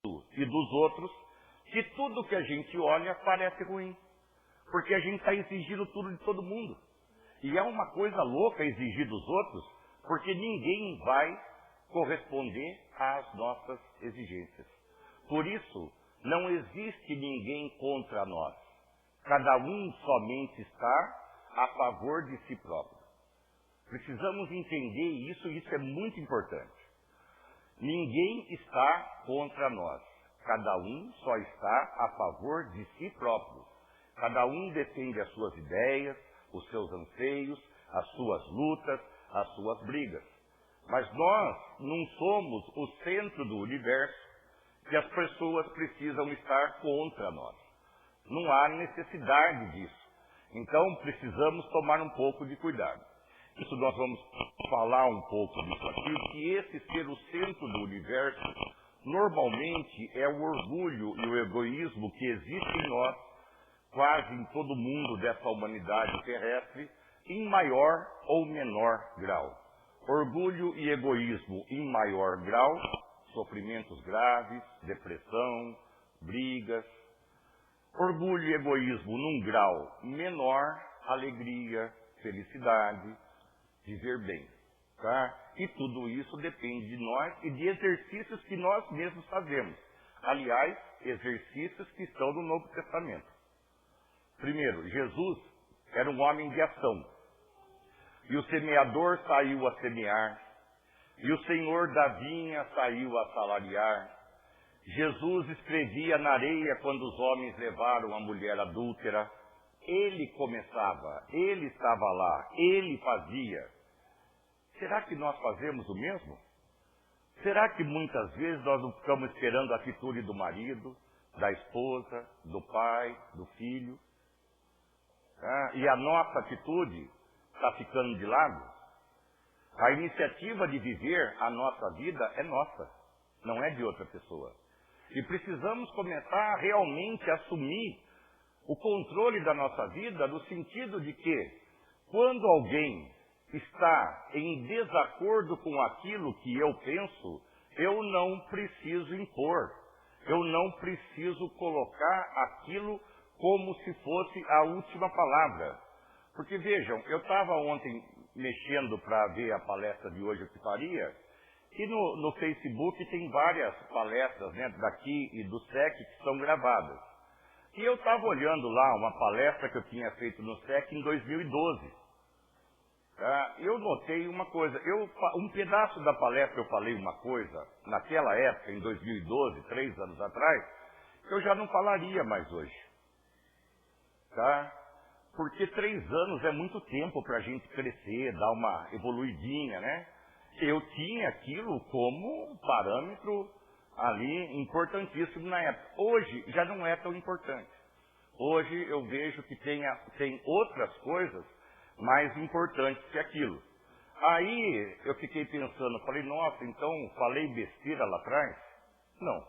e dos outros, que tudo que a gente olha parece ruim. Porque a gente está exigindo tudo de todo mundo. E é uma coisa louca exigir dos outros, porque ninguém vai corresponder às nossas exigências. Por isso, não existe ninguém contra nós. Cada um somente está a favor de si próprio. Precisamos entender isso, e isso é muito importante. Ninguém está contra nós. Cada um só está a favor de si próprio. Cada um defende as suas ideias, os seus anseios, as suas lutas, as suas brigas. Mas nós não somos o centro do universo que as pessoas precisam estar contra nós. Não há necessidade disso. Então precisamos tomar um pouco de cuidado. Isso nós vamos falar um pouco disso aqui, que esse ser o centro do universo, normalmente é o orgulho e o egoísmo que existe em nós, quase em todo mundo dessa humanidade terrestre, em maior ou menor grau. Orgulho e egoísmo em maior grau, sofrimentos graves, depressão, brigas. Orgulho e egoísmo num grau menor, alegria, felicidade, viver bem. Tá? E tudo isso depende de nós e de exercícios que nós mesmos fazemos. Aliás, exercícios que estão no Novo Testamento. Primeiro, Jesus era um homem de ação. E o semeador saiu a semear. E o senhor da vinha saiu a salariar. Jesus escrevia na areia quando os homens levaram a mulher adúltera. Ele começava, ele estava lá, ele fazia. Será que nós fazemos o mesmo? Será que muitas vezes nós não ficamos esperando a atitude do marido, da esposa, do pai, do filho? E a nossa atitude está ficando de lado? A iniciativa de viver a nossa vida é nossa, não é de outra pessoa. E precisamos começar a realmente assumir o controle da nossa vida, no sentido de que, quando alguém está em desacordo com aquilo que eu penso, eu não preciso impor, eu não preciso colocar aquilo como se fosse a última palavra. Porque vejam, eu estava ontem mexendo para ver a palestra de hoje, o que faria, e no Facebook tem várias palestras, né, daqui e do SEC que são gravadas. E eu estava olhando lá uma palestra que eu tinha feito no SEC em 2012. Eu notei uma coisa, um pedaço da palestra eu falei uma coisa, naquela época, em 2012, 3 anos atrás, que eu já não falaria mais hoje. Porque 3 anos é muito tempo para a gente crescer, dar uma evoluidinha, né? Eu tinha aquilo como um parâmetro ali importantíssimo na época. Hoje já não é tão importante. Hoje eu vejo que tem outras coisas mais importantes que aquilo. Aí eu fiquei pensando, falei, nossa, então falei besteira lá atrás? Não.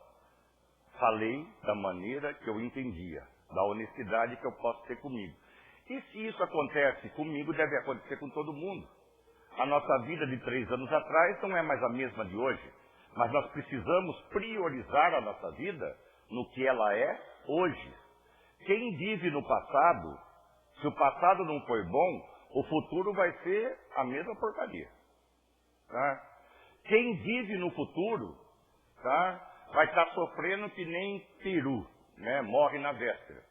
Falei da maneira que eu entendia, da honestidade que eu posso ter comigo. E se isso acontece comigo, deve acontecer com todo mundo. A nossa vida de 3 anos atrás não é mais a mesma de hoje. Mas nós precisamos priorizar a nossa vida no que ela é hoje. Quem vive no passado, se o passado não foi bom, o futuro vai ser a mesma porcaria. Quem vive no futuro, vai estar sofrendo que nem peru, né? Morre na véspera.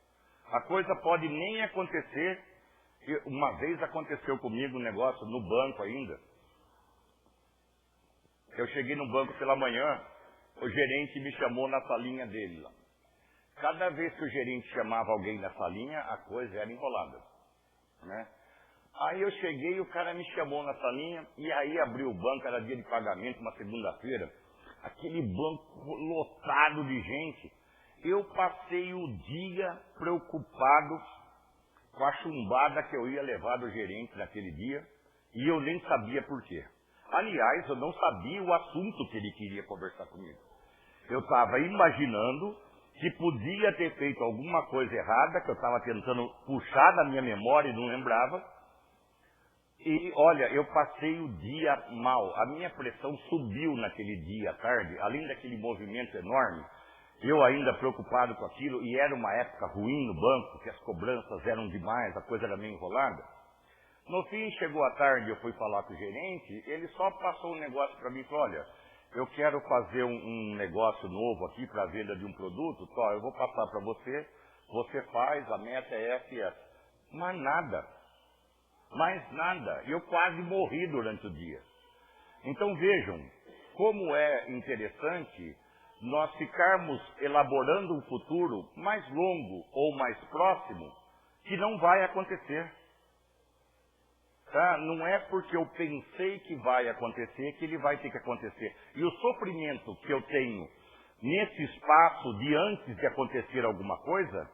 A coisa pode nem acontecer. Uma vez aconteceu comigo um negócio no banco ainda. Eu cheguei no banco pela manhã, o gerente me chamou na salinha dele lá. Cada vez que o gerente chamava alguém na salinha, a coisa era enrolada, né? Aí eu cheguei e o cara me chamou na salinha, e aí abriu o banco, era dia de pagamento, uma segunda-feira, aquele banco lotado de gente. Eu passei o dia preocupado com a chumbada que eu ia levar do gerente naquele dia, e eu nem sabia por quê. Aliás, eu não sabia o assunto que ele queria conversar comigo. Eu estava imaginando que podia ter feito alguma coisa errada, que eu estava tentando puxar da minha memória e não lembrava. E, olha, eu passei o dia mal. A minha pressão subiu naquele dia à tarde, além daquele movimento enorme. eu ainda preocupado com aquilo, e era uma época ruim no banco, que as cobranças eram demais, a coisa era meio enrolada. No fim, chegou a tarde, eu fui falar com o gerente, ele só passou um negócio para mim e falou, olha, eu quero fazer um negócio novo aqui para a venda de um produto, só, eu vou passar para você, você faz, a meta é essa e essa. Mas nada, mais nada. Eu quase morri durante o dia. Então vejam, como é interessante nós ficarmos elaborando um futuro mais longo ou mais próximo, que não vai acontecer. Tá? Não é porque eu pensei que vai acontecer que ele vai ter que acontecer. E o sofrimento que eu tenho nesse espaço de antes de acontecer alguma coisa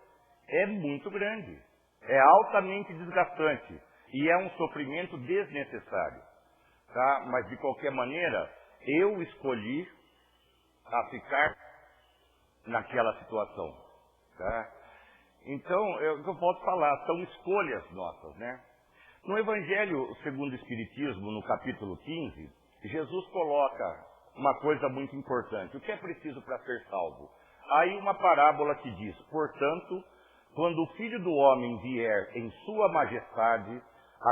é muito grande. É altamente desgastante. E é um sofrimento desnecessário. Tá? Mas de qualquer maneira, eu escolhi a ficar naquela situação. Tá? Então, eu posso falar, são escolhas nossas, né? No Evangelho segundo o Espiritismo, no capítulo 15, Jesus coloca uma coisa muito importante. O que é preciso para ser salvo? Aí uma parábola que diz, portanto, quando o Filho do Homem vier em sua majestade,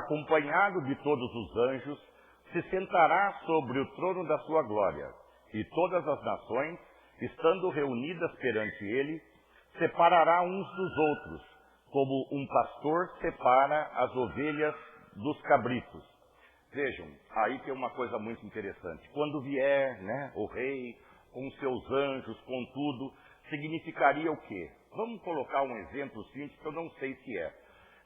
acompanhado de todos os anjos, se sentará sobre o trono da sua glória, e todas as nações, estando reunidas perante ele, separará uns dos outros, como um pastor separa as ovelhas dos cabritos. Vejam, aí tem uma coisa muito interessante. Quando vier, né, o rei, com seus anjos, com tudo, significaria o quê? Vamos colocar um exemplo simples, que eu não sei se é.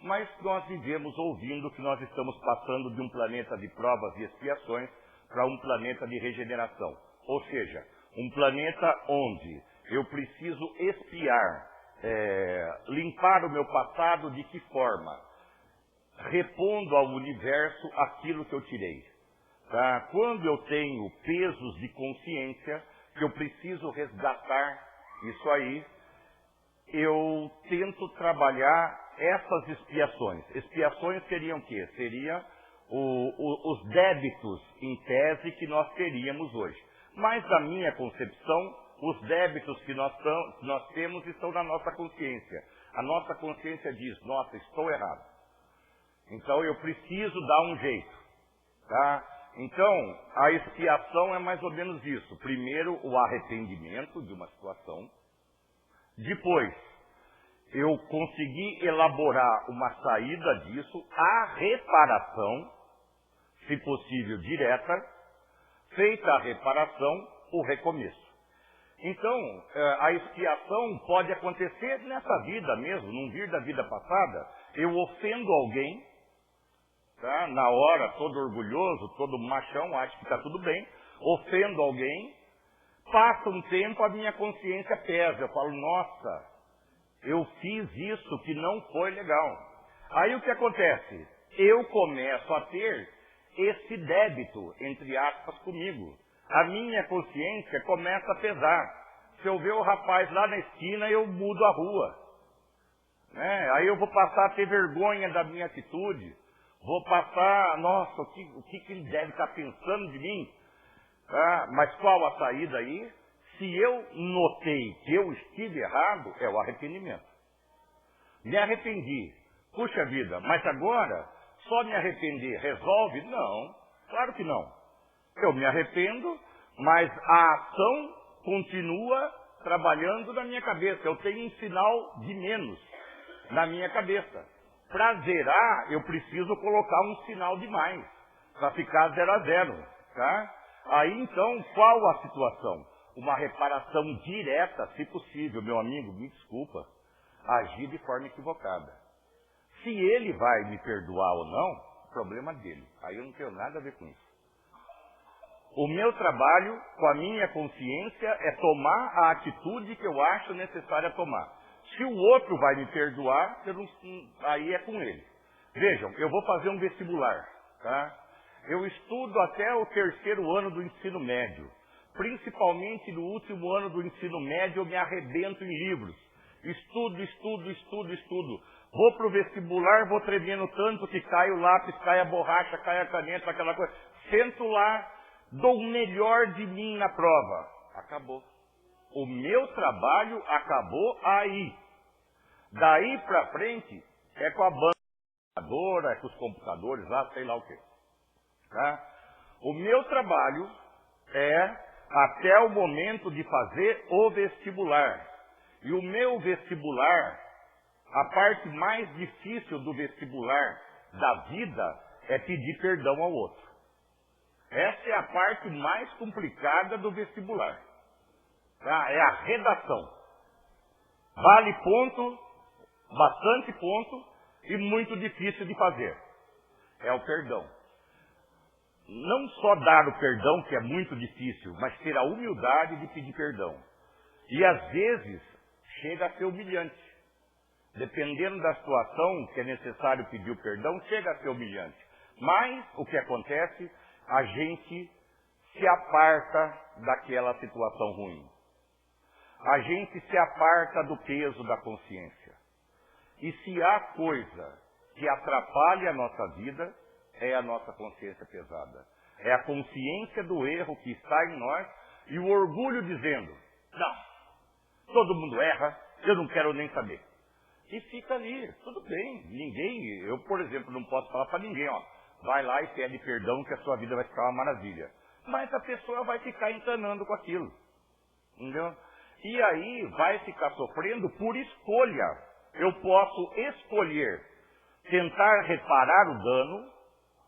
Mas nós vivemos ouvindo que nós estamos passando de um planeta de provas e expiações para um planeta de regeneração. Ou seja, um planeta onde eu preciso expiar, limpar o meu passado de que forma? Repondo ao universo aquilo que eu tirei. Tá? Quando eu tenho pesos de consciência que eu preciso resgatar isso aí, eu tento trabalhar essas expiações. Expiações seriam o quê? Seria os débitos em tese que nós teríamos hoje. Mas na minha concepção, os débitos que nós temos estão na nossa consciência. A nossa consciência diz, nossa, estou errado. Então eu preciso dar um jeito. Tá? Então, a expiação é mais ou menos isso. Primeiro, o arrependimento de uma situação. Depois, eu consegui elaborar uma saída disso, a reparação, se possível direta. Feita a reparação, o recomeço. Então, a expiação pode acontecer nessa vida mesmo, num vir da vida passada. Eu ofendo alguém, tá? Na hora, todo orgulhoso, todo machão, acho que está tudo bem. Ofendo alguém, passa um tempo, a minha consciência pesa. Eu falo, nossa, eu fiz isso que não foi legal. Aí o que acontece? Eu começo a ter esse débito, entre aspas, comigo. A minha consciência começa a pesar. Se eu ver o rapaz lá na esquina, eu mudo a rua. Né? Aí eu vou passar a ter vergonha da minha atitude. Vou passar, nossa, o que ele deve estar pensando de mim? Tá? Mas qual a saída aí? Se eu notei que eu estive errado, é o arrependimento. Me arrependi. Puxa vida, mas agora, só me arrepender resolve? Não, claro que não. Eu me arrependo, mas a ação continua trabalhando na minha cabeça. Eu tenho um sinal de menos na minha cabeça. Para zerar, eu preciso colocar um sinal de mais, para ficar 0 a 0. Tá? Aí então, qual a situação? Uma reparação direta, se possível. Meu amigo, me desculpa, agir de forma equivocada. Se ele vai me perdoar ou não, problema dele. Aí eu não tenho nada a ver com isso. O meu trabalho com a minha consciência é tomar a atitude que eu acho necessária tomar. Se o outro vai me perdoar, aí é com ele. Vejam, eu vou fazer um vestibular. Tá? Eu estudo até o 3º ano do ensino médio. Principalmente no último ano do ensino médio, eu me arrebento em livros. Estudo. Vou para o vestibular, vou tremendo tanto que cai o lápis, cai a borracha, cai a caneta, aquela coisa. Sento lá, dou o melhor de mim na prova. Acabou. O meu trabalho acabou aí. Daí para frente é com a banca, é com os computadores lá, sei lá o quê. Tá? O meu trabalho é até o momento de fazer o vestibular. E o meu vestibular, a parte mais difícil do vestibular da vida é pedir perdão ao outro. Essa é a parte mais complicada do vestibular. Tá? É a redação. Vale ponto, bastante ponto e muito difícil de fazer. É o perdão. Não só dar o perdão, que é muito difícil, mas ter a humildade de pedir perdão. E às vezes chega a ser humilhante. Dependendo da situação que é necessário pedir o perdão, chega a ser humilhante. Mas o que acontece? A gente se aparta daquela situação ruim. A gente se aparta do peso da consciência. E se há coisa que atrapalha a nossa vida, é a nossa consciência pesada. É a consciência do erro que está em nós e o orgulho dizendo, não, todo mundo erra, eu não quero nem saber. E fica ali, tudo bem, ninguém, eu por exemplo não posso falar para ninguém, ó, vai lá e pede perdão que a sua vida vai ficar uma maravilha. Mas a pessoa vai ficar encanando com aquilo, entendeu? E aí vai ficar sofrendo por escolha. Eu posso escolher tentar reparar o dano,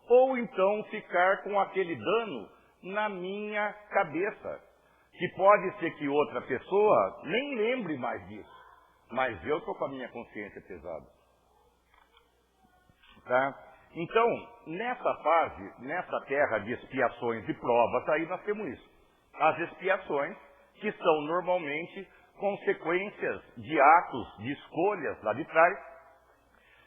ou então ficar com aquele dano na minha cabeça. Que pode ser que outra pessoa nem lembre mais disso. Mas eu estou com a minha consciência pesada. Tá? Então, nessa fase, nessa terra de expiações e provas, aí nós temos isso. As expiações, que são normalmente consequências de atos, de escolhas lá de trás,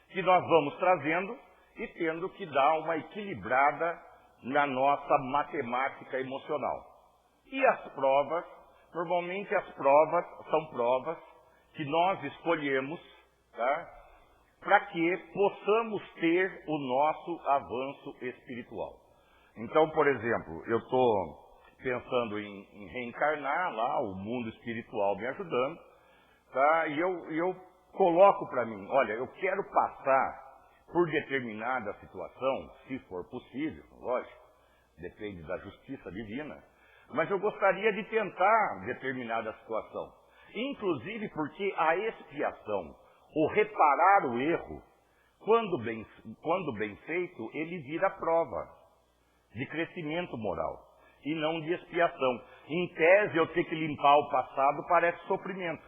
que nós vamos trazendo e tendo que dar uma equilibrada na nossa matemática emocional. E as provas, normalmente as provas são provas que nós escolhemos, tá? Para que possamos ter o nosso avanço espiritual. Então, por exemplo, eu estou pensando em reencarnar lá, o mundo espiritual me ajudando, tá? E eu coloco para mim, olha, eu quero passar por determinada situação, se for possível, lógico, depende da justiça divina, mas eu gostaria de tentar determinada situação. Inclusive porque a expiação, o reparar o erro, quando bem feito, ele vira prova de crescimento moral e não de expiação. Em tese, eu ter que limpar o passado parece sofrimento.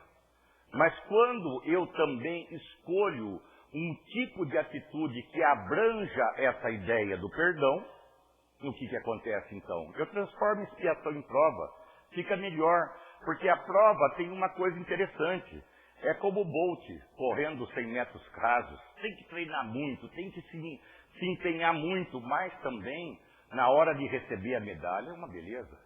Mas quando eu também escolho um tipo de atitude que abranja essa ideia do perdão, o que acontece então? Eu transformo expiação em prova, fica melhor, porque a prova tem uma coisa interessante. É como o Bolt, correndo 100 metros rasos. Tem que treinar muito, tem que se empenhar muito, mas também, na hora de receber a medalha, é uma beleza.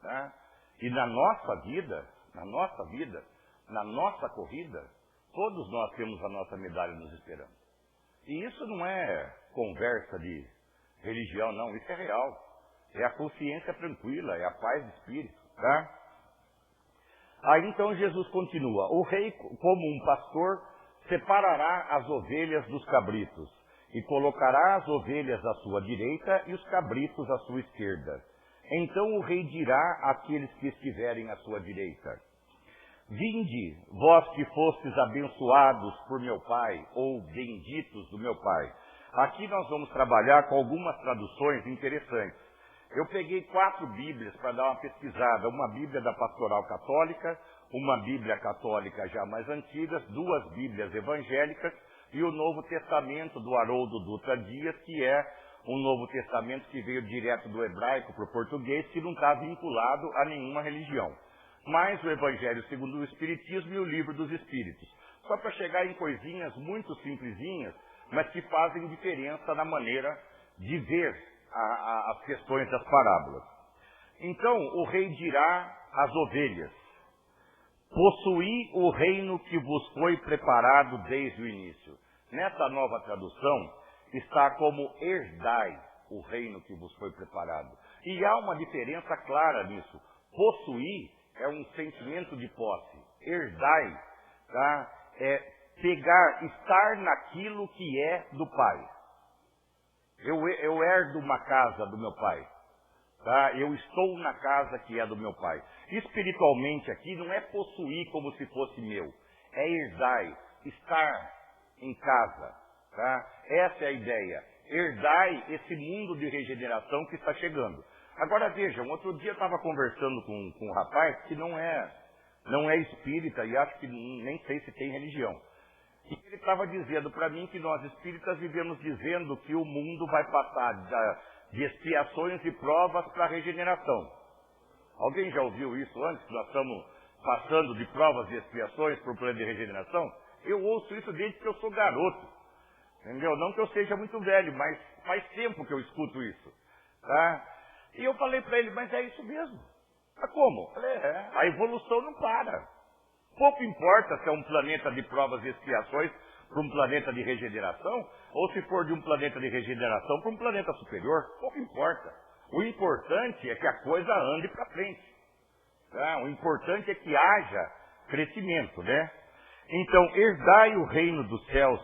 Tá? E na nossa vida, na nossa corrida, todos nós temos a nossa medalha nos esperando. E isso não é conversa de religião, não. Isso é real. É a consciência tranquila, é a paz de espírito. Tá? Aí então Jesus continua. O rei, como um pastor, separará as ovelhas dos cabritos e colocará as ovelhas à sua direita e os cabritos à sua esquerda. Então o rei dirá àqueles que estiverem à sua direita: Vinde, vós que fostes abençoados por meu Pai, ou benditos do meu Pai. Aqui nós vamos trabalhar com algumas traduções interessantes. Eu peguei 4 Bíblias para dar uma pesquisada. Uma Bíblia da Pastoral Católica, uma Bíblia católica já mais antiga, 2 Bíblias evangélicas e o Novo Testamento do Haroldo Dutra Dias, que é um Novo Testamento que veio direto do hebraico para o português, que não está vinculado a nenhuma religião. Mais o Evangelho segundo o Espiritismo e o Livro dos Espíritos. Só para chegar em coisinhas muito simplesinhas, mas que fazem diferença na maneira de ver as questões das parábolas. Então, o rei dirá às ovelhas: Possuí o reino que vos foi preparado desde o início. Nessa nova tradução, está como herdai o reino que vos foi preparado. E há uma diferença clara nisso. Possuir é um sentimento de posse. Herdai, tá? É pegar, estar naquilo que é do pai. Eu herdo uma casa do meu pai. Tá? Eu estou na casa que é do meu pai. Espiritualmente aqui não é possuir como se fosse meu. É herdai, estar em casa. Tá? Essa é a ideia. Herdai esse mundo de regeneração que está chegando. Agora vejam, outro dia eu estava conversando com um rapaz que não é espírita e acho que nem sei se tem religião. E ele estava dizendo para mim que nós espíritas vivemos dizendo que o mundo vai passar de expiações e provas para a regeneração. Alguém já ouviu isso antes, que nós estamos passando de provas e expiações para o plano de regeneração? Eu ouço isso desde que eu sou garoto. Entendeu? Não que eu seja muito velho, mas faz tempo que eu escuto isso. Tá? E eu falei para ele, mas é isso mesmo. Mas como? Eu falei, a evolução não para. Pouco importa se é um planeta de provas e expiações para um planeta de regeneração, ou se for de um planeta de regeneração para um planeta superior. Pouco importa. O importante é que a coisa ande para frente. Tá? O importante é que haja crescimento, né? Então, herdai o reino dos céus,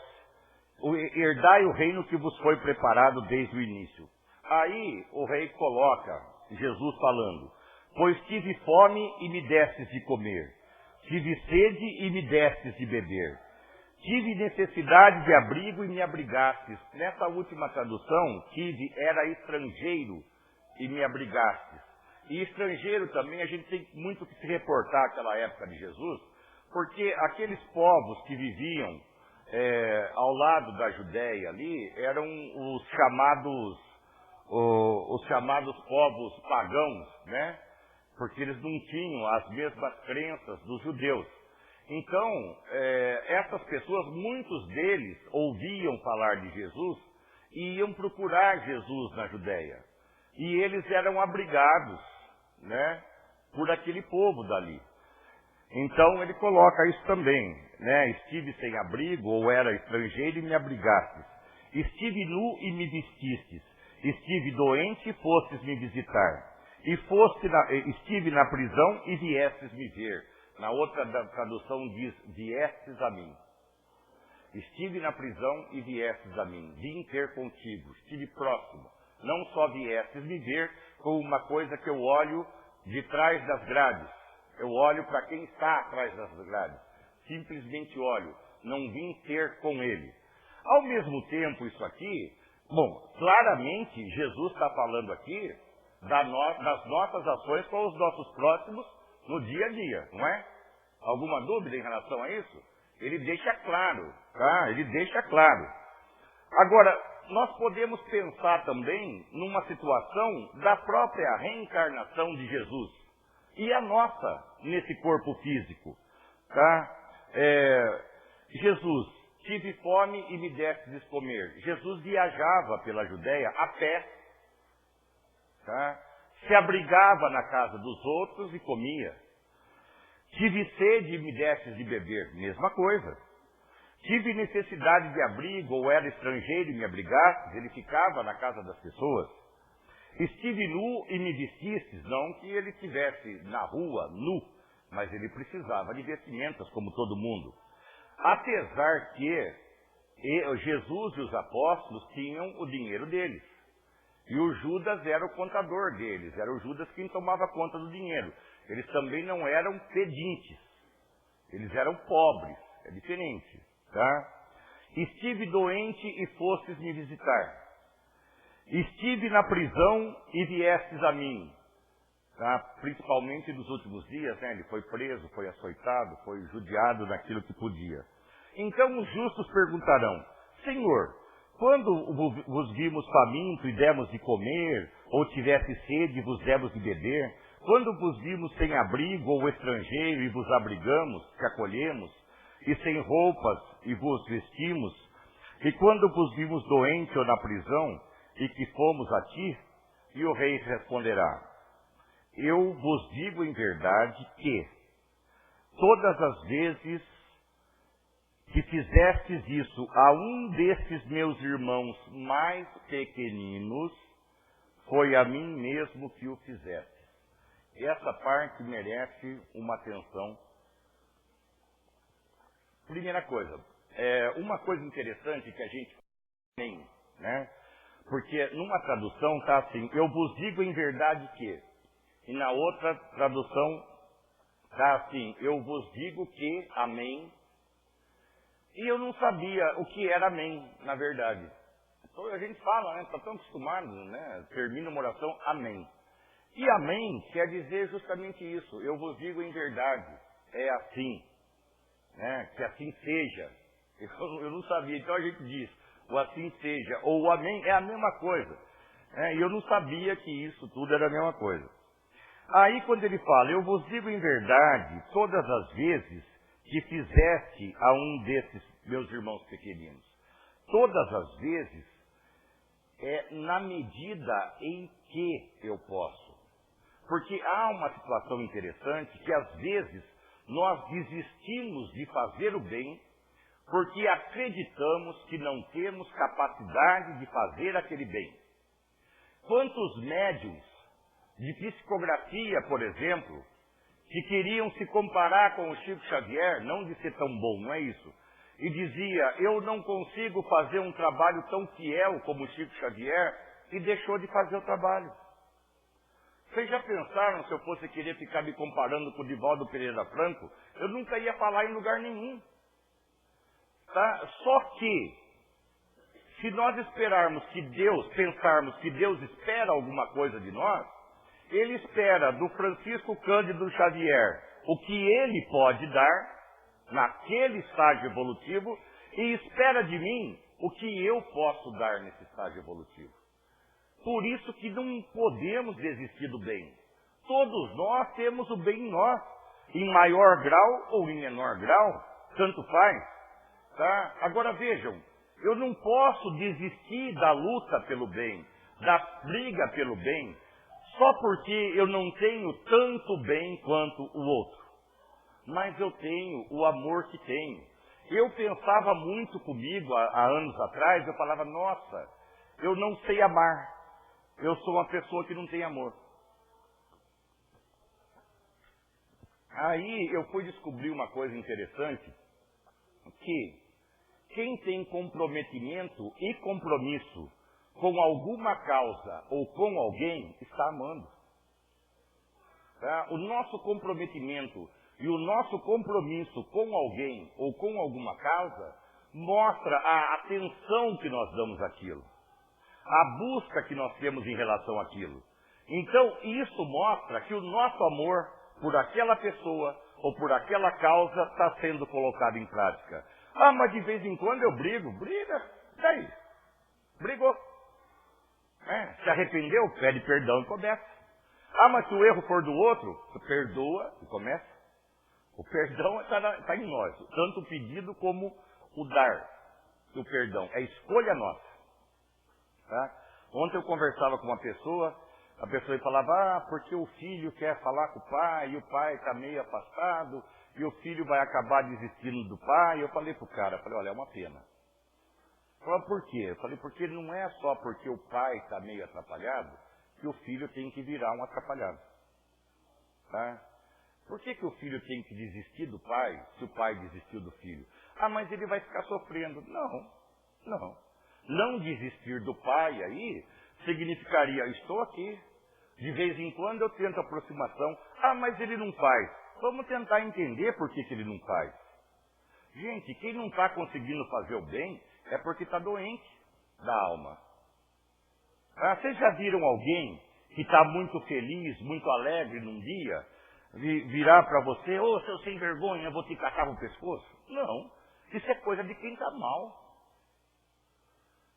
herdai o reino que vos foi preparado desde o início. Aí o rei coloca, Jesus falando, pois tive fome e me destes de comer, tive sede e me destes de beber, tive necessidade de abrigo e me abrigastes. Nessa última tradução, tive era estrangeiro e me abrigastes. E estrangeiro também, a gente tem muito que se reportar àquela época de Jesus, porque aqueles povos que viviam ao lado da Judéia ali, eram os chamados povos pagãos, né? Porque eles não tinham as mesmas crenças dos judeus. Então, essas pessoas, muitos deles ouviam falar de Jesus e iam procurar Jesus na Judéia. E eles eram abrigados, né, por aquele povo dali. Então ele coloca isso também, né? Estive sem abrigo ou era estrangeiro e me abrigastes. Estive nu e me vestistes. Estive doente e fostes me visitar. E estive na prisão e viestes me ver. Na outra tradução diz, viestes a mim. Estive na prisão e viestes a mim. Vim ter contigo. Estive próximo. Não só viestes me ver, como uma coisa que eu olho de trás das grades. Eu olho para quem está atrás das grades. Simplesmente olho. Não vim ter com ele. Ao mesmo tempo, isso aqui, bom, claramente Jesus está falando aqui das nossas ações com os nossos próximos no dia a dia, não é? Alguma dúvida em relação a isso? Ele deixa claro, tá? Ele deixa claro. Agora, nós podemos pensar também numa situação da própria reencarnação de Jesus. E a nossa, nesse corpo físico. Tá? Jesus, tive fome e me destes de comer. Jesus viajava pela Judéia a pé. Tá? Se abrigava na casa dos outros e comia. Tive sede e me destes de beber. Mesma coisa. Tive necessidade de abrigo ou era estrangeiro e me abrigastes. Ele ficava na casa das pessoas. Estive nu e me vestistes, não que ele estivesse na rua, nu, mas ele precisava de vestimentas, como todo mundo. Apesar que Jesus e os apóstolos tinham o dinheiro deles. E o Judas era o contador deles, era o Judas quem tomava conta do dinheiro. Eles também não eram pedintes, eles eram pobres, é diferente, tá? Estive doente e fostes me visitar. Estive na prisão e viestes a mim. Tá? Principalmente nos últimos dias, né? Ele foi preso, foi açoitado, foi judiado naquilo que podia. Então os justos perguntarão, Senhor, quando vos vimos faminto e demos de comer, ou tivesse sede e vos demos de beber? Quando vos vimos sem abrigo ou estrangeiro e vos abrigamos, te acolhemos? E sem roupas e vos vestimos? E quando vos vimos doente ou na prisão, e que fomos a ti? E o rei responderá, eu vos digo em verdade que todas as vezes que fizestes isso a um destes meus irmãos mais pequeninos, foi a mim mesmo que o fizestes. essa parte merece uma atenção. Primeira coisa, uma coisa interessante que a gente tem, né? Porque numa tradução está assim, eu vos digo em verdade que, e na outra tradução está assim, eu vos digo que, amém. E eu não sabia o que era amém, na verdade. Então a gente fala, né? Está tão acostumado, né? Termina uma oração, amém. E amém quer dizer justamente isso, eu vos digo em verdade, é assim, né? Que assim seja. Eu não sabia, então a gente diz, o assim seja, ou o amém é a mesma coisa. E eu não sabia que isso tudo era a mesma coisa. Aí quando ele fala, eu vos digo em verdade, todas as vezes que fizeste a um desses meus irmãos pequeninos. Todas as vezes é na medida em que eu posso. Porque há uma situação interessante que às vezes nós desistimos de fazer o bem porque acreditamos que não temos capacidade de fazer aquele bem. Quantos médiuns de psicografia, por exemplo, que queriam se comparar com o Chico Xavier, não de ser tão bom, não é isso, e dizia, eu não consigo fazer um trabalho tão fiel como o Chico Xavier, e deixou de fazer o trabalho. Vocês já pensaram se eu fosse querer ficar me comparando com o Divaldo Pereira Franco? Eu nunca ia falar em lugar nenhum. Tá? Só que, se nós esperarmos que Deus, pensarmos que Deus espera alguma coisa de nós, Ele espera do Francisco Cândido Xavier o que ele pode dar, naquele estágio evolutivo, e espera de mim o que eu posso dar nesse estágio evolutivo. Por isso que não podemos desistir do bem. Todos nós temos o bem em nós, em maior grau ou em menor grau, tanto faz. Tá? Agora vejam, eu não posso desistir da luta pelo bem, da briga pelo bem, só porque eu não tenho tanto bem quanto o outro. Mas eu tenho o amor que tenho. Eu pensava muito comigo há anos atrás, eu falava, nossa, eu não sei amar. Eu sou uma pessoa que não tem amor. Aí eu fui descobrir uma coisa interessante, que quem tem comprometimento e compromisso com alguma causa ou com alguém, está amando. Tá? O nosso comprometimento e o nosso compromisso com alguém ou com alguma causa mostra a atenção que nós damos àquilo, a busca que nós temos em relação àquilo. Então, isso mostra que o nosso amor por aquela pessoa ou por aquela causa está sendo colocado em prática. Ah, mas de vez em quando eu brigo. Briga, daí. Brigou. Se arrependeu, pede perdão e começa. Ah, mas se o erro for do outro, perdoa e começa. O perdão está em nós. Tanto o pedido como o dar do perdão. É escolha nossa. Tá? Ontem eu conversava com uma pessoa, a pessoa falava, porque o filho quer falar com o pai, e o pai está meio afastado, e o filho vai acabar desistindo do pai. Eu falei pro cara, olha, é uma pena. Falei, por quê? Eu falei, porque não é só porque o pai está meio atrapalhado que o filho tem que virar um atrapalhado. Tá? Por que o filho tem que desistir do pai se o pai desistiu do filho? Ah, mas ele vai ficar sofrendo. Não. Não desistir do pai aí significaria, estou aqui. De vez em quando eu tento aproximação. Ah, mas ele não faz. Vamos tentar entender por que ele não faz. Gente, quem não está conseguindo fazer o bem é porque está doente da alma. Vocês já viram alguém que está muito feliz, muito alegre num dia, virar para você, ô, seu sem vergonha, eu vou te catar no pescoço? Não. Isso é coisa de quem está mal.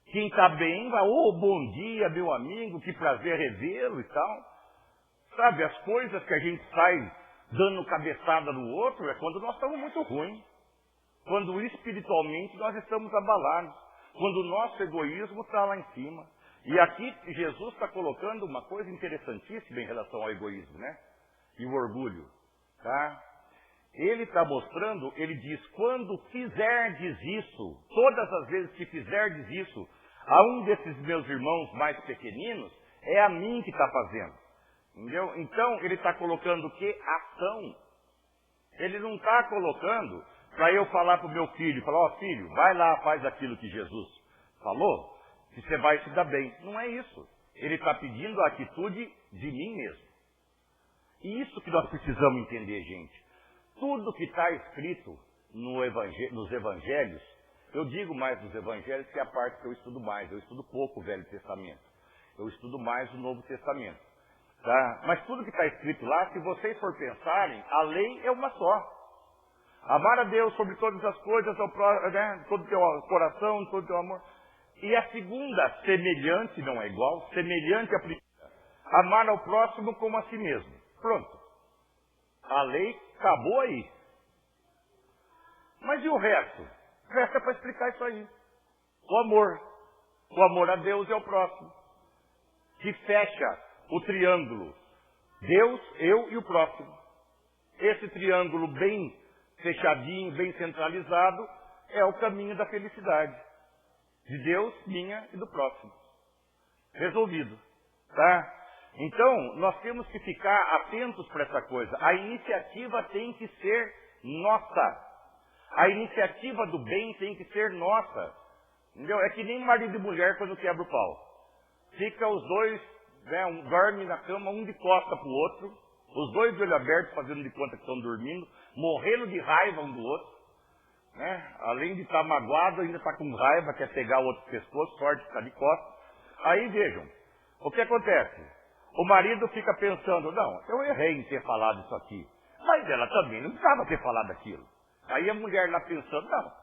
Quem está bem vai, bom dia, meu amigo, que prazer revê-lo e tal. Sabe, as coisas que a gente sai dando cabeçada no outro é quando nós estamos muito ruins. Quando espiritualmente nós estamos abalados. Quando o nosso egoísmo está lá em cima. E aqui Jesus está colocando uma coisa interessantíssima em relação ao egoísmo, né? E o orgulho, tá? Ele está mostrando, ele diz, quando fizerdes isso, todas as vezes que fizerdes isso, a um desses meus irmãos mais pequeninos, é a mim que está fazendo. Entendeu? Então, ele está colocando o quê? Ação. Ele não está colocando para eu falar para o meu filho, falar, ó filho, vai lá, faz aquilo que Jesus falou, que você vai se dar bem. Não é isso. Ele está pedindo a atitude de mim mesmo. E isso que nós precisamos entender, gente. Tudo que está escrito nos evangelhos, eu digo mais nos evangelhos que é a parte que eu estudo mais. Eu estudo pouco o Velho Testamento. Eu estudo mais o Novo Testamento. Tá? Mas tudo que está escrito lá, se vocês for pensarem, a lei é uma só. Amar a Deus sobre todas as coisas, né? Todo o teu coração, todo o teu amor. E a segunda, semelhante, não é igual, semelhante à primeira. Amar ao próximo como a si mesmo. Pronto. A lei acabou aí. Mas e o resto? O resto é para explicar isso aí. O amor. O amor a Deus e ao próximo. Que fecha o triângulo. Deus, eu e o próximo. Esse triângulo bem fechadinho, bem centralizado, é o caminho da felicidade. De Deus, minha e do próximo. Resolvido. Tá? Então, nós temos que ficar atentos para essa coisa. A iniciativa tem que ser nossa. A iniciativa do bem tem que ser nossa. Entendeu? É que nem marido e mulher quando quebra o pau. Fica os dois, né, dorme na cama, um de costa para o outro, os dois de olho aberto fazendo de conta que estão dormindo, morrendo de raiva um do outro. Né? Além de estar magoado, ainda está com raiva, quer pegar o outro pescoço, sorte que está de costas. Aí vejam, o que acontece? O marido fica pensando, não, eu errei em ter falado isso aqui. Mas ela também não precisava ter falado aquilo. Aí a mulher lá pensando, não,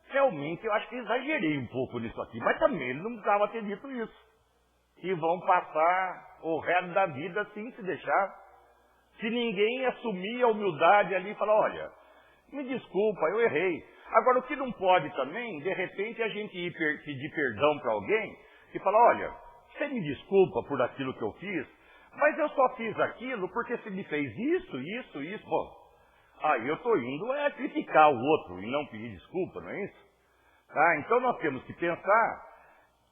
realmente eu acho que exagerei um pouco nisso aqui, mas também ele não precisava ter dito isso. E vão passar o resto da vida assim, se deixar. Se ninguém assumir a humildade ali e falar, olha, me desculpa, eu errei. Agora, o que não pode também, de repente, a gente ir pedir perdão para alguém e falar, olha, você me desculpa por aquilo que eu fiz, mas eu só fiz aquilo porque você me fez isso. Bom, aí eu estou indo criticar o outro e não pedir desculpa, não é isso? Tá? Então nós temos que pensar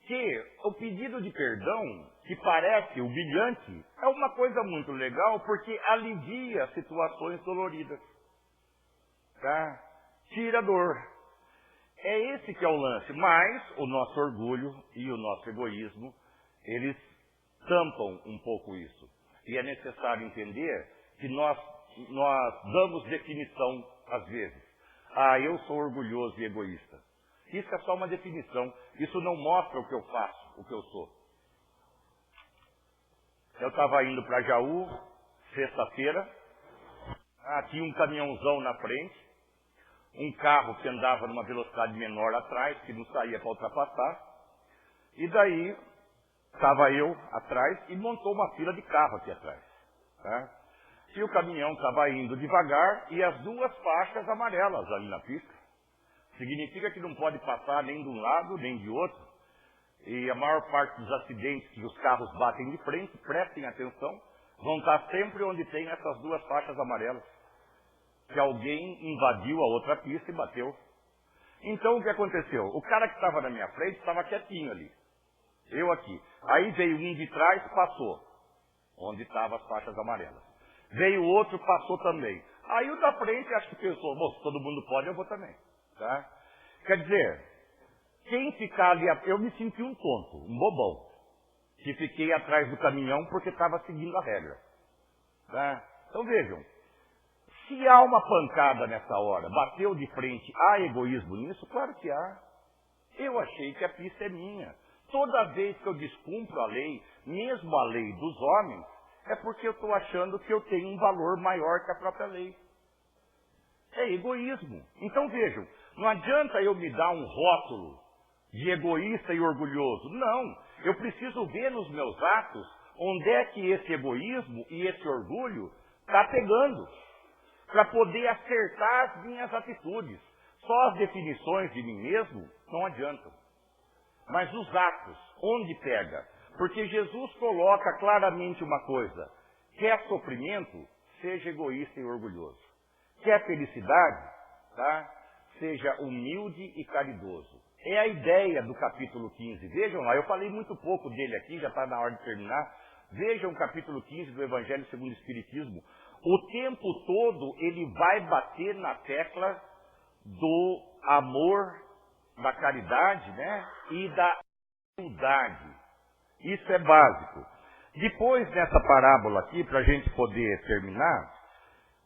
que o pedido de perdão, que parece humilhante, é uma coisa muito legal porque alivia situações doloridas. Tá? Tira a dor. É esse que é o lance. Mas o nosso orgulho e o nosso egoísmo, eles tampam um pouco isso. E é necessário entender que nós damos definição às vezes. Ah, eu sou orgulhoso e egoísta. Isso é só uma definição. Isso não mostra o que eu faço, o que eu sou. Eu estava indo para Jaú, sexta-feira. Tinha um caminhãozão na frente. Um carro que andava numa velocidade menor atrás, que não saía para ultrapassar. E daí, estava eu atrás e montou uma fila de carro aqui atrás. Tá? E o caminhão estava indo devagar e as duas faixas amarelas ali na pista. Significa que não pode passar nem de um lado, nem de outro. E a maior parte dos acidentes que os carros batem de frente, prestem atenção, vão estar sempre onde tem essas duas faixas amarelas. Que alguém invadiu a outra pista e bateu. Então o que aconteceu? O cara que estava na minha frente estava quietinho ali. Eu aqui. Aí veio um de trás, passou. Onde estavam as faixas amarelas. Veio outro, passou também. Aí o da frente acho que pensou, bom, se todo mundo pode, eu vou também. Tá? Quer dizer, quem ficar ali, eu me senti um tonto, um bobão, que fiquei atrás do caminhão porque estava seguindo a regra. Tá? Então vejam, se há uma pancada nessa hora, bateu de frente, há egoísmo nisso? Claro que há. Eu achei que a pista é minha. Toda vez que eu descumpro a lei, mesmo a lei dos homens, é porque eu estou achando que eu tenho um valor maior que a própria lei. É egoísmo. Então vejam, não adianta eu me dar um rótulo de egoísta e orgulhoso. Não, eu preciso ver nos meus atos onde é que esse egoísmo e esse orgulho está pegando, para poder acertar as minhas atitudes. Só as definições de mim mesmo não adiantam. Mas os atos, onde pega? Porque Jesus coloca claramente uma coisa: quer sofrimento, seja egoísta e orgulhoso. Quer felicidade, tá? Seja humilde e caridoso. É a ideia do capítulo 15. Vejam lá, eu falei muito pouco dele aqui, já está na hora de terminar, Vejam o capítulo 15 do Evangelho segundo o Espiritismo. O tempo todo ele vai bater na tecla do amor, da caridade, né? E da humildade. Isso é básico. Depois dessa parábola aqui, para a gente poder terminar,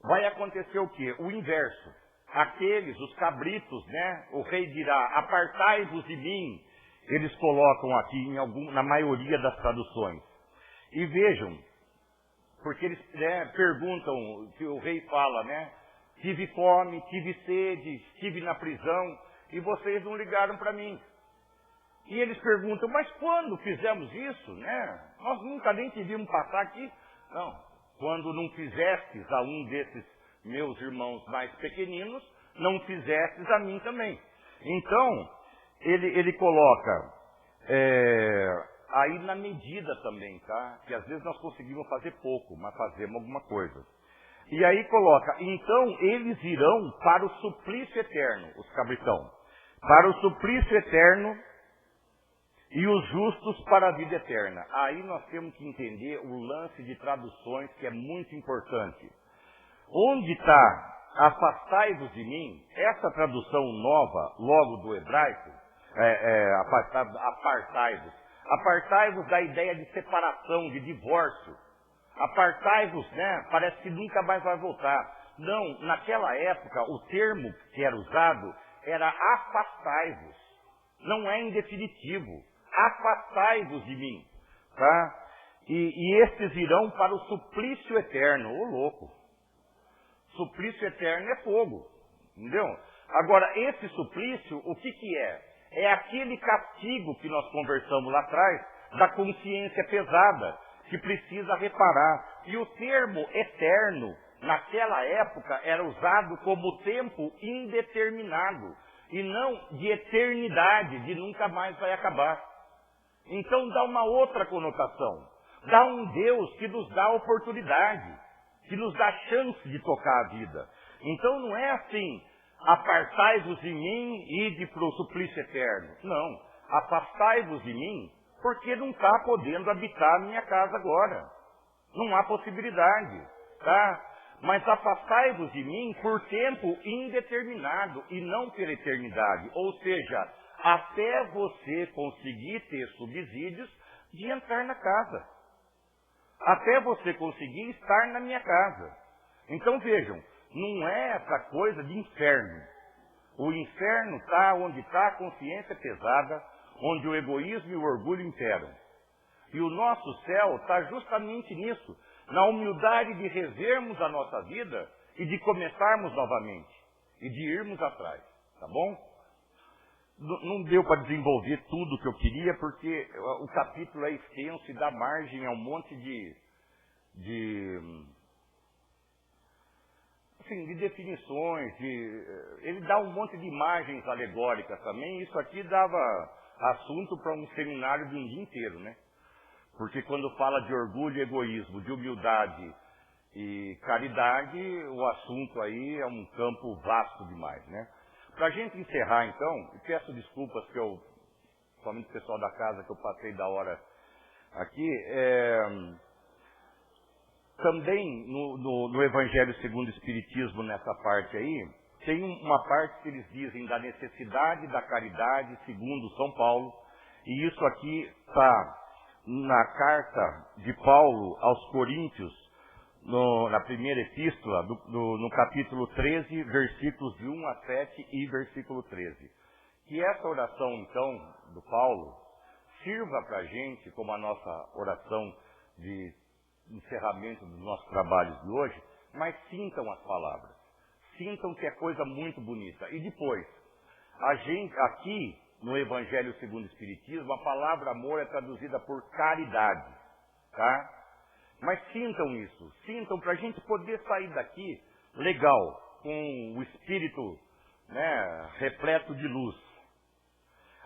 vai acontecer o quê? O inverso. Aqueles, os cabritos, né? O rei dirá, apartai-vos de mim. Eles colocam aqui na maioria das traduções. E vejam, porque eles perguntam, que o rei fala, né? Tive fome, tive sede, estive na prisão, e vocês não ligaram para mim. E eles perguntam, mas quando fizemos isso, né? Nós nunca nem te vimos passar aqui. Não, quando não fizestes a um desses meus irmãos mais pequeninos, não fizestes a mim também. Então, ele coloca aí na medida também, tá? Que às vezes nós conseguimos fazer pouco, mas fazemos alguma coisa. E aí coloca, então eles irão para o suplício eterno, os cabritão. Para o suplício eterno e os justos para a vida eterna. Aí nós temos que entender o lance de traduções que é muito importante. Onde está afastai-vos de mim, essa tradução nova, logo do hebraico, apartai-vos. Apartai-vos da ideia de separação, de divórcio. Apartai-vos, né? Parece que nunca mais vai voltar. Não, naquela época, o termo que era usado era afastai-vos. Não é indefinitivo. Afastai-vos de mim. Tá? E estes irão para o suplício eterno. Ô louco! Suplício eterno é fogo. Entendeu? Agora, esse suplício, o que é? É aquele castigo que nós conversamos lá atrás, da consciência pesada, que precisa reparar. E o termo eterno, naquela época, era usado como tempo indeterminado, e não de eternidade, de nunca mais vai acabar. Então dá uma outra conotação. Dá um Deus que nos dá oportunidade, que nos dá chance de tocar a vida. Então não é assim, apartai-vos de mim e ide para o suplício eterno. Não, afastai-vos de mim, porque não está podendo habitar a minha casa agora. Não há possibilidade, tá? Mas afastai-vos de mim por tempo indeterminado e não pela eternidade. Ou seja, até você conseguir ter subsídios de entrar na casa. Até você conseguir estar na minha casa. Então vejam, não é essa coisa de inferno. O inferno está onde está a consciência pesada, onde o egoísmo e o orgulho imperam. E o nosso céu está justamente nisso, na humildade de revermos a nossa vida e de começarmos novamente, e de irmos atrás, tá bom? Não deu para desenvolver tudo o que eu queria, porque o capítulo é extenso e dá margem a um monte de definições, ele dá um monte de imagens alegóricas também. Isso aqui dava assunto para um seminário de um dia inteiro, né? Porque quando fala de orgulho e egoísmo, de humildade e caridade, o assunto aí é um campo vasto demais, né? Para a gente encerrar, então, e peço desculpas que somente o pessoal da casa, que eu passei da hora aqui, também no Evangelho segundo o Espiritismo, nessa parte aí, tem uma parte que eles dizem da necessidade da caridade, segundo São Paulo, e isso aqui está na carta de Paulo aos Coríntios, na primeira epístola, no capítulo 13, versículos de 1 a 7 e versículo 13. Que essa oração, então, do Paulo, sirva para a gente como a nossa oração de encerramento dos nossos trabalhos de hoje, mas sintam as palavras. Sintam que é coisa muito bonita. E depois, a gente, aqui, no Evangelho segundo o Espiritismo, a palavra amor é traduzida por caridade, tá? Mas sintam isso, sintam para a gente poder sair daqui legal, com o espírito, né, repleto de luz.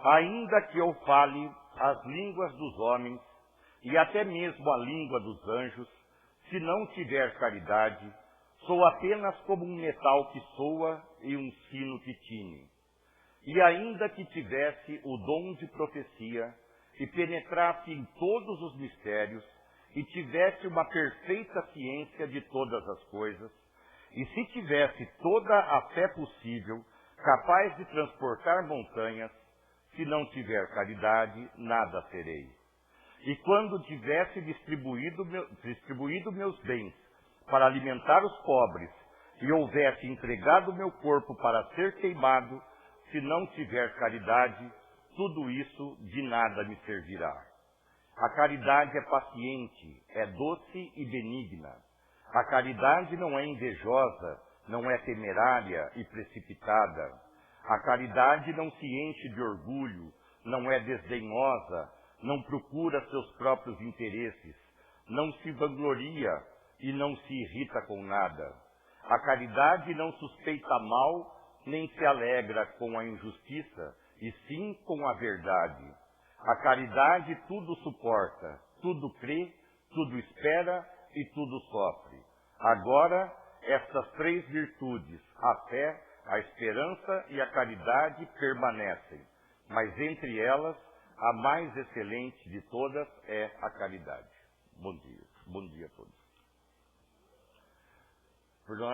Ainda que eu fale as línguas dos homens e até mesmo a língua dos anjos, se não tiver caridade, sou apenas como um metal que soa e um sino que tine. E ainda que tivesse o dom de profecia e penetrasse em todos os mistérios, e tivesse uma perfeita ciência de todas as coisas, e se tivesse toda a fé possível, capaz de transportar montanhas, se não tiver caridade, nada serei. E quando tivesse distribuído meus bens para alimentar os pobres, e houvesse entregado meu corpo para ser queimado, se não tiver caridade, tudo isso de nada me servirá. A caridade é paciente, é doce e benigna. A caridade não é invejosa, não é temerária e precipitada. A caridade não se enche de orgulho, não é desdenhosa, não procura seus próprios interesses, não se vangloria e não se irrita com nada. A caridade não suspeita mal, nem se alegra com a injustiça, e sim com a verdade. A caridade tudo suporta, tudo crê, tudo espera e tudo sofre. Agora, estas três virtudes, a fé, a esperança e a caridade, permanecem, mas entre elas, a mais excelente de todas é a caridade. Bom dia a todos. Perdão,